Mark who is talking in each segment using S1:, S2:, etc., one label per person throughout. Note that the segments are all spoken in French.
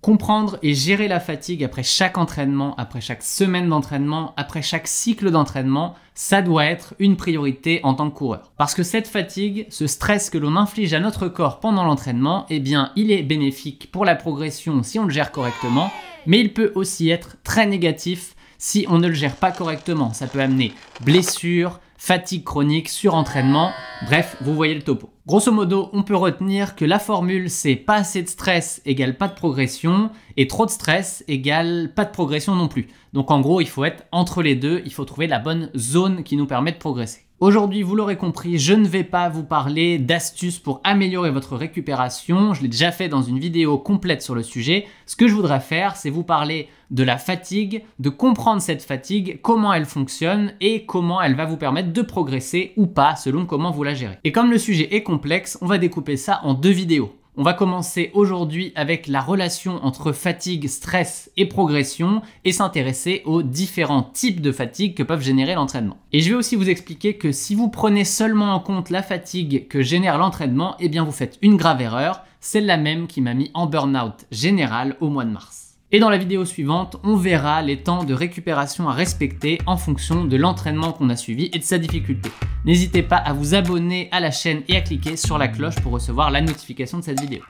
S1: Comprendre et gérer la fatigue après chaque entraînement, après chaque semaine d'entraînement, après chaque cycle d'entraînement, ça doit être une priorité en tant que coureur. Parce que cette fatigue, ce stress que l'on inflige à notre corps pendant l'entraînement, eh bien, il est bénéfique pour la progression si on le gère correctement, mais il peut aussi être très négatif si on ne le gère pas correctement. Ça peut amener blessures, fatigue chronique, surentraînement, bref, vous voyez le topo. Grosso modo, on peut retenir que la formule c'est pas assez de stress égale pas de progression et trop de stress égale pas de progression non plus. Donc en gros, il faut être entre les deux, il faut trouver la bonne zone qui nous permet de progresser. Aujourd'hui, vous l'aurez compris, je ne vais pas vous parler d'astuces pour améliorer votre récupération. Je l'ai déjà fait dans une vidéo complète sur le sujet. Ce que je voudrais faire, c'est vous parler de la fatigue, de comprendre cette fatigue, comment elle fonctionne et comment elle va vous permettre de progresser ou pas selon comment vous la gérez. Et comme le sujet est complexe, on va découper ça en deux vidéos. On va commencer aujourd'hui avec la relation entre fatigue, stress et progression et s'intéresser aux différents types de fatigue que peuvent générer l'entraînement. Et je vais aussi vous expliquer que si vous prenez seulement en compte la fatigue que génère l'entraînement, eh bien vous faites une grave erreur, celle-là même qui m'a mis en burn-out général au mois de mars. Et dans la vidéo suivante, on verra les temps de récupération à respecter en fonction de l'entraînement qu'on a suivi et de sa difficulté. N'hésitez pas à vous abonner à la chaîne et à cliquer sur la cloche pour recevoir la notification de cette vidéo.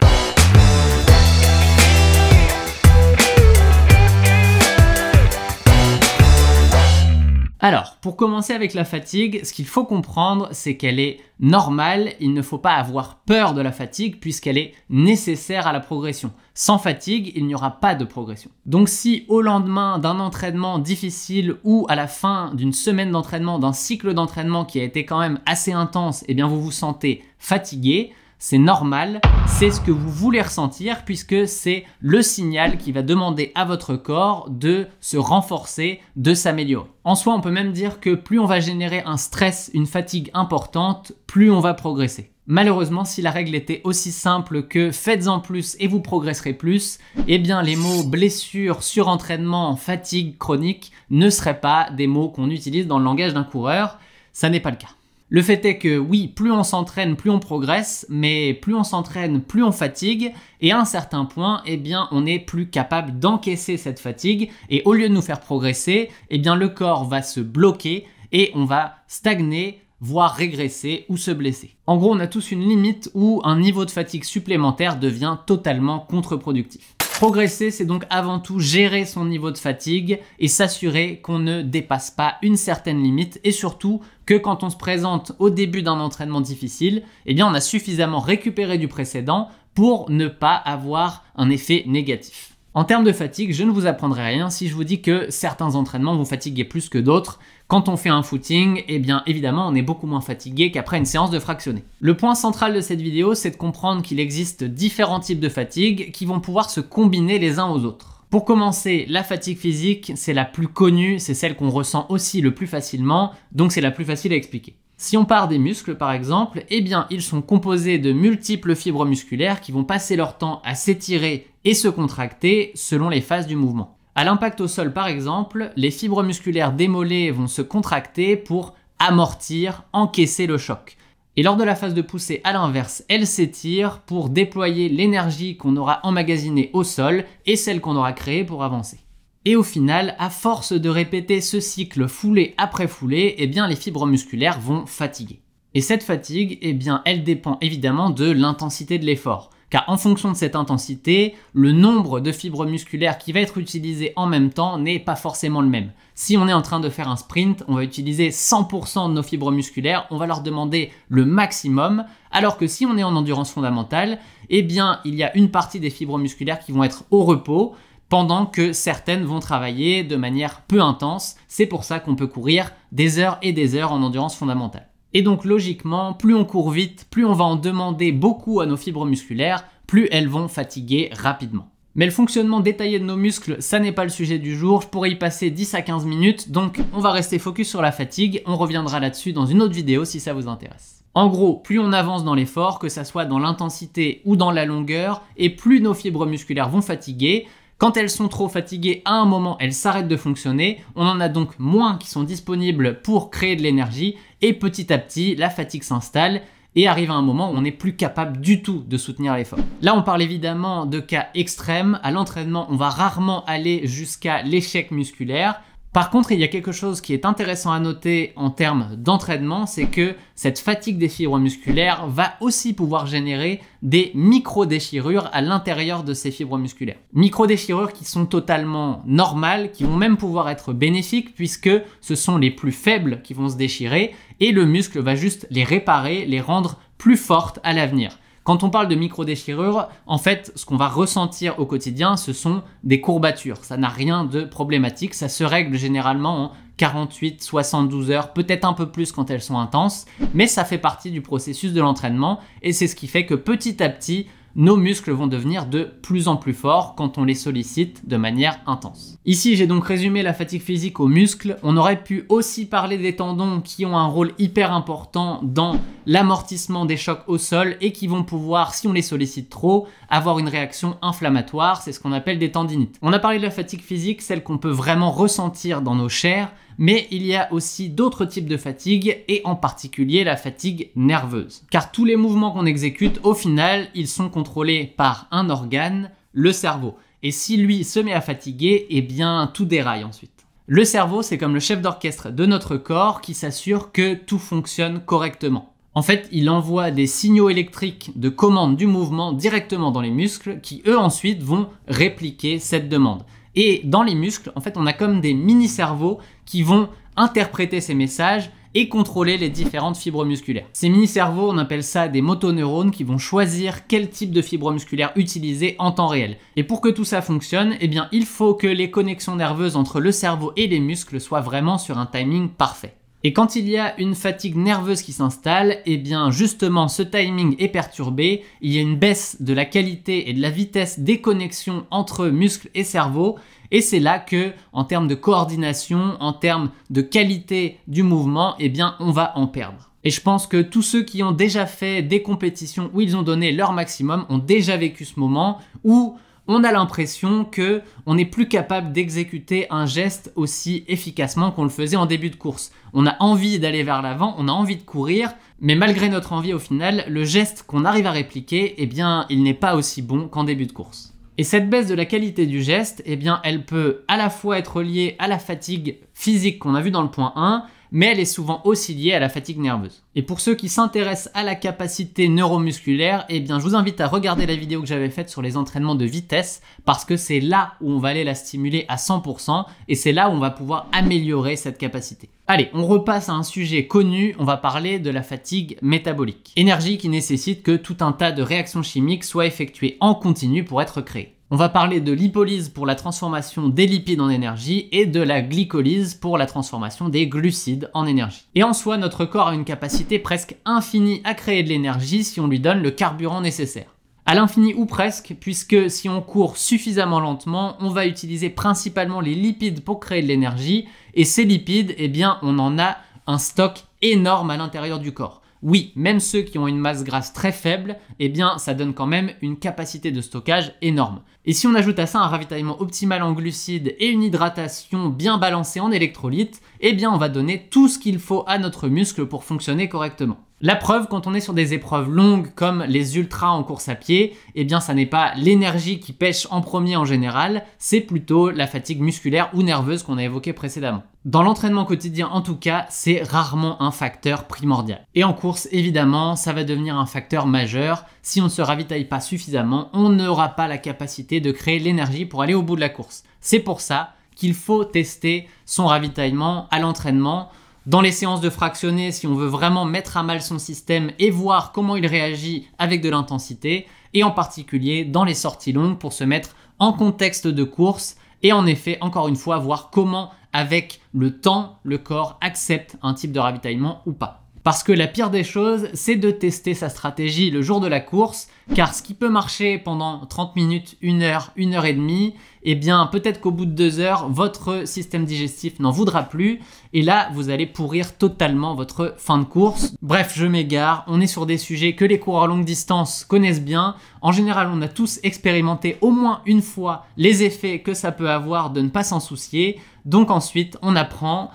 S1: Alors, pour commencer avec la fatigue, ce qu'il faut comprendre, c'est qu'elle est normale. Il ne faut pas avoir peur de la fatigue puisqu'elle est nécessaire à la progression. Sans fatigue, il n'y aura pas de progression. Donc si au lendemain d'un entraînement difficile ou à la fin d'une semaine d'entraînement, d'un cycle d'entraînement qui a été quand même assez intense, eh bien vous vous sentez fatigué, c'est normal, c'est ce que vous voulez ressentir puisque c'est le signal qui va demander à votre corps de se renforcer, de s'améliorer. En soi, on peut même dire que plus on va générer un stress, une fatigue importante, plus on va progresser. Malheureusement, si la règle était aussi simple que faites-en plus et vous progresserez plus, eh bien les mots blessure, surentraînement, fatigue chronique ne seraient pas des mots qu'on utilise dans le langage d'un coureur. Ça n'est pas le cas. Le fait est que oui, plus on s'entraîne, plus on progresse, mais plus on s'entraîne, plus on fatigue, et à un certain point, eh bien, on n'est plus capable d'encaisser cette fatigue, et au lieu de nous faire progresser, eh bien, le corps va se bloquer et on va stagner, voire régresser ou se blesser. En gros, on a tous une limite où un niveau de fatigue supplémentaire devient totalement contre-productif. Progresser, c'est donc avant tout gérer son niveau de fatigue et s'assurer qu'on ne dépasse pas une certaine limite et surtout que quand on se présente au début d'un entraînement difficile, eh bien on a suffisamment récupéré du précédent pour ne pas avoir un effet négatif. En termes de fatigue, je ne vous apprendrai rien si je vous dis que certains entraînements vont fatiguer plus que d'autres. Quand on fait un footing, eh bien évidemment on est beaucoup moins fatigué qu'après une séance de fractionné. Le point central de cette vidéo, c'est de comprendre qu'il existe différents types de fatigue qui vont pouvoir se combiner les uns aux autres. Pour commencer, la fatigue physique, c'est la plus connue, c'est celle qu'on ressent aussi le plus facilement, donc c'est la plus facile à expliquer. Si on part des muscles par exemple, eh bien ils sont composés de multiples fibres musculaires qui vont passer leur temps à s'étirer et se contracter selon les phases du mouvement. À l'impact au sol par exemple, les fibres musculaires des mollets vont se contracter pour amortir, encaisser le choc. Et lors de la phase de poussée à l'inverse, elles s'étirent pour déployer l'énergie qu'on aura emmagasinée au sol et celle qu'on aura créée pour avancer. Et au final, à force de répéter ce cycle foulée après foulée, eh bien les fibres musculaires vont fatiguer. Et cette fatigue, eh bien, elle dépend évidemment de l'intensité de l'effort. Car en fonction de cette intensité, le nombre de fibres musculaires qui va être utilisé en même temps n'est pas forcément le même. Si on est en train de faire un sprint, on va utiliser 100% de nos fibres musculaires, on va leur demander le maximum, alors que si on est en endurance fondamentale, eh bien, il y a une partie des fibres musculaires qui vont être au repos, pendant que certaines vont travailler de manière peu intense. C'est pour ça qu'on peut courir des heures et des heures en endurance fondamentale. Et donc logiquement, plus on court vite, plus on va en demander beaucoup à nos fibres musculaires, plus elles vont fatiguer rapidement. Mais le fonctionnement détaillé de nos muscles, ça n'est pas le sujet du jour, je pourrais y passer 10 à 15 minutes, donc on va rester focus sur la fatigue, on reviendra là-dessus dans une autre vidéo si ça vous intéresse. En gros, plus on avance dans l'effort, que ça soit dans l'intensité ou dans la longueur, et plus nos fibres musculaires vont fatiguer. Quand elles sont trop fatiguées, à un moment, elles s'arrêtent de fonctionner. On en a donc moins qui sont disponibles pour créer de l'énergie et petit à petit, la fatigue s'installe et arrive à un moment où on n'est plus capable du tout de soutenir l'effort. Là, on parle évidemment de cas extrêmes. À l'entraînement, on va rarement aller jusqu'à l'échec musculaire. Par contre, il y a quelque chose qui est intéressant à noter en termes d'entraînement, c'est que cette fatigue des fibres musculaires va aussi pouvoir générer des micro-déchirures à l'intérieur de ces fibres musculaires. Micro-déchirures qui sont totalement normales, qui vont même pouvoir être bénéfiques puisque ce sont les plus faibles qui vont se déchirer et le muscle va juste les réparer, les rendre plus fortes à l'avenir. Quand on parle de micro-déchirures, en fait, ce qu'on va ressentir au quotidien, ce sont des courbatures. Ça n'a rien de problématique, ça se règle généralement en 48, 72 heures, peut-être un peu plus quand elles sont intenses, mais ça fait partie du processus de l'entraînement et c'est ce qui fait que petit à petit, nos muscles vont devenir de plus en plus forts quand on les sollicite de manière intense. Ici, j'ai donc résumé la fatigue physique aux muscles. On aurait pu aussi parler des tendons qui ont un rôle hyper important dans l'amortissement des chocs au sol et qui vont pouvoir, si on les sollicite trop, avoir une réaction inflammatoire. C'est ce qu'on appelle des tendinites. On a parlé de la fatigue physique, celle qu'on peut vraiment ressentir dans nos chairs, mais il y a aussi d'autres types de fatigue et en particulier la fatigue nerveuse. Car tous les mouvements qu'on exécute, au final, ils sont contrôlés par un organe, le cerveau. Et si lui se met à fatiguer, eh bien tout déraille ensuite. Le cerveau, c'est comme le chef d'orchestre de notre corps qui s'assure que tout fonctionne correctement. En fait, il envoie des signaux électriques de commande du mouvement directement dans les muscles qui, eux, ensuite vont répliquer cette demande. Et dans les muscles, en fait, on a comme des mini-cerveaux qui vont interpréter ces messages et contrôler les différentes fibres musculaires. Ces mini-cerveaux, on appelle ça des motoneurones qui vont choisir quel type de fibre musculaire utiliser en temps réel. Et pour que tout ça fonctionne, eh bien, il faut que les connexions nerveuses entre le cerveau et les muscles soient vraiment sur un timing parfait. Et quand il y a une fatigue nerveuse qui s'installe, eh bien justement ce timing est perturbé, il y a une baisse de la qualité et de la vitesse des connexions entre muscles et cerveau, et c'est là que, en termes de coordination, en termes de qualité du mouvement, eh bien on va en perdre. Et je pense que tous ceux qui ont déjà fait des compétitions où ils ont donné leur maximum ont déjà vécu ce moment où on a l'impression que on n'est plus capable d'exécuter un geste aussi efficacement qu'on le faisait en début de course. On a envie d'aller vers l'avant, on a envie de courir, mais malgré notre envie au final, le geste qu'on arrive à répliquer, eh bien, il n'est pas aussi bon qu'en début de course. Et cette baisse de la qualité du geste, eh bien, elle peut à la fois être liée à la fatigue physique qu'on a vu dans le point 1, mais elle est souvent aussi liée à la fatigue nerveuse. Et pour ceux qui s'intéressent à la capacité neuromusculaire, eh bien je vous invite à regarder la vidéo que j'avais faite sur les entraînements de vitesse parce que c'est là où on va aller la stimuler à 100% et c'est là où on va pouvoir améliorer cette capacité. Allez, on repasse à un sujet connu, on va parler de la fatigue métabolique. Énergie qui nécessite que tout un tas de réactions chimiques soient effectuées en continu pour être créées. On va parler de lipolyse pour la transformation des lipides en énergie et de la glycolyse pour la transformation des glucides en énergie. Et en soi, notre corps a une capacité presque infinie à créer de l'énergie si on lui donne le carburant nécessaire. À l'infini ou presque, puisque si on court suffisamment lentement, on va utiliser principalement les lipides pour créer de l'énergie et ces lipides, eh bien, on en a un stock énorme à l'intérieur du corps. Oui, même ceux qui ont une masse grasse très faible, eh bien, ça donne quand même une capacité de stockage énorme. Et si on ajoute à ça un ravitaillement optimal en glucides et une hydratation bien balancée en électrolytes, eh bien, on va donner tout ce qu'il faut à notre muscle pour fonctionner correctement. La preuve, quand on est sur des épreuves longues comme les ultras en course à pied, eh bien ça n'est pas l'énergie qui pêche en premier en général, c'est plutôt la fatigue musculaire ou nerveuse qu'on a évoquée précédemment. Dans l'entraînement quotidien en tout cas, c'est rarement un facteur primordial. Et en course, évidemment, ça va devenir un facteur majeur. Si on ne se ravitaille pas suffisamment, on n'aura pas la capacité de créer l'énergie pour aller au bout de la course. C'est pour ça qu'il faut tester son ravitaillement à l'entraînement. Dans les séances de fractionnés, si on veut vraiment mettre à mal son système et voir comment il réagit avec de l'intensité, et en particulier dans les sorties longues pour se mettre en contexte de course et en effet, encore une fois, voir comment, avec le temps, le corps accepte un type de ravitaillement ou pas. Parce que la pire des choses, c'est de tester sa stratégie le jour de la course, car ce qui peut marcher pendant 30 minutes, 1 heure, 1 heure et demie, eh bien peut-être qu'au bout de 2 heures, votre système digestif n'en voudra plus, et là vous allez pourrir totalement votre fin de course. Bref, je m'égare, on est sur des sujets que les coureurs longue distance connaissent bien. En général, on a tous expérimenté au moins une fois les effets que ça peut avoir de ne pas s'en soucier, donc ensuite on apprend.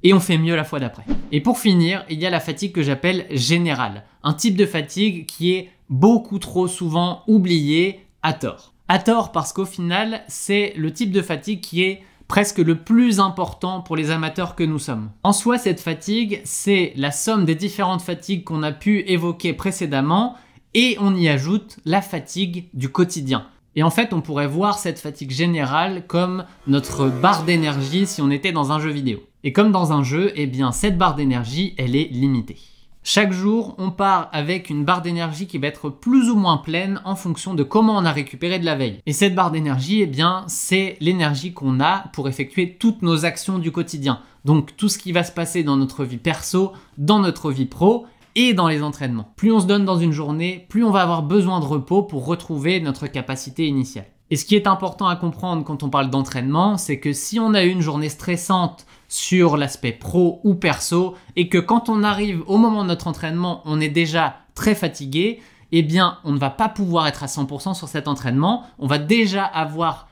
S1: et on fait mieux la fois d'après. Et pour finir, il y a la fatigue que j'appelle générale, un type de fatigue qui est beaucoup trop souvent oublié à tort. À tort parce qu'au final, c'est le type de fatigue qui est presque le plus important pour les amateurs que nous sommes. En soi, cette fatigue, c'est la somme des différentes fatigues qu'on a pu évoquer précédemment et on y ajoute la fatigue du quotidien. Et en fait, on pourrait voir cette fatigue générale comme notre barre d'énergie si on était dans un jeu vidéo. Et comme dans un jeu, eh bien, cette barre d'énergie, elle est limitée. Chaque jour, on part avec une barre d'énergie qui va être plus ou moins pleine en fonction de comment on a récupéré de la veille. Et cette barre d'énergie, eh bien, c'est l'énergie qu'on a pour effectuer toutes nos actions du quotidien. Donc tout ce qui va se passer dans notre vie perso, dans notre vie pro et dans les entraînements. Plus on se donne dans une journée, plus on va avoir besoin de repos pour retrouver notre capacité initiale. Et ce qui est important à comprendre quand on parle d'entraînement, c'est que si on a eu une journée stressante sur l'aspect pro ou perso et que quand on arrive au moment de notre entraînement, on est déjà très fatigué, eh bien, on ne va pas pouvoir être à 100% sur cet entraînement. On va déjà avoir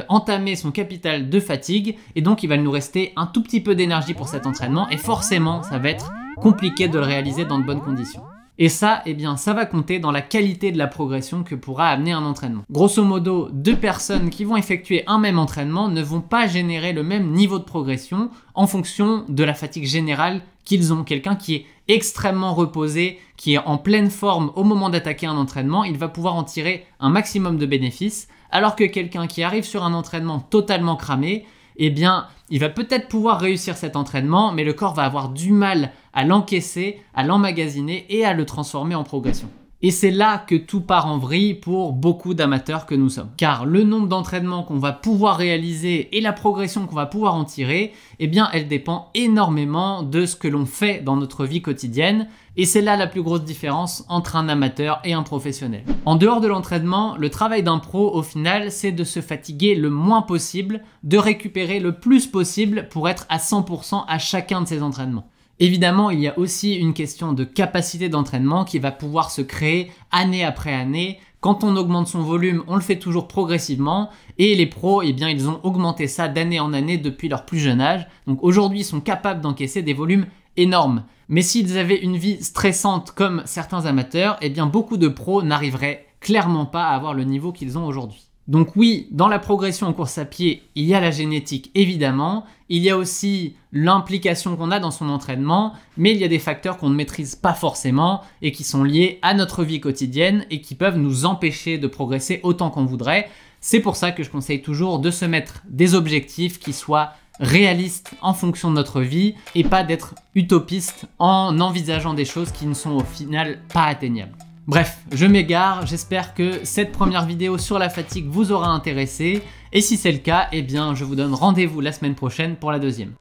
S1: entamé son capital de fatigue et donc il va nous rester un tout petit peu d'énergie pour cet entraînement et forcément, ça va être compliqué de le réaliser dans de bonnes conditions. Et ça, eh bien, ça va compter dans la qualité de la progression que pourra amener un entraînement. Grosso modo, deux personnes qui vont effectuer un même entraînement ne vont pas générer le même niveau de progression en fonction de la fatigue générale qu'ils ont. Quelqu'un qui est extrêmement reposé, qui est en pleine forme au moment d'attaquer un entraînement, il va pouvoir en tirer un maximum de bénéfices, alors que quelqu'un qui arrive sur un entraînement totalement cramé, eh bien, il va peut-être pouvoir réussir cet entraînement, mais le corps va avoir du mal à l'encaisser, à l'emmagasiner et à le transformer en progression. Et c'est là que tout part en vrille pour beaucoup d'amateurs que nous sommes. Car le nombre d'entraînements qu'on va pouvoir réaliser et la progression qu'on va pouvoir en tirer, eh bien, elle dépend énormément de ce que l'on fait dans notre vie quotidienne. Et c'est là la plus grosse différence entre un amateur et un professionnel. En dehors de l'entraînement, le travail d'un pro, au final, c'est de se fatiguer le moins possible, de récupérer le plus possible pour être à 100% à chacun de ses entraînements. Évidemment, il y a aussi une question de capacité d'entraînement qui va pouvoir se créer année après année. Quand on augmente son volume, on le fait toujours progressivement et les pros, eh bien, ils ont augmenté ça d'année en année depuis leur plus jeune âge. Donc aujourd'hui, ils sont capables d'encaisser des volumes énormes. Mais s'ils avaient une vie stressante comme certains amateurs, eh bien, beaucoup de pros n'arriveraient clairement pas à avoir le niveau qu'ils ont aujourd'hui. Donc oui, dans la progression en course à pied, il y a la génétique évidemment, il y a aussi l'implication qu'on a dans son entraînement, mais il y a des facteurs qu'on ne maîtrise pas forcément et qui sont liés à notre vie quotidienne et qui peuvent nous empêcher de progresser autant qu'on voudrait. C'est pour ça que je conseille toujours de se mettre des objectifs qui soient réalistes en fonction de notre vie et pas d'être utopiste en envisageant des choses qui ne sont au final pas atteignables. Bref, je m'égare, j'espère que cette première vidéo sur la fatigue vous aura intéressé et si c'est le cas, eh bien je vous donne rendez-vous la semaine prochaine pour la deuxième.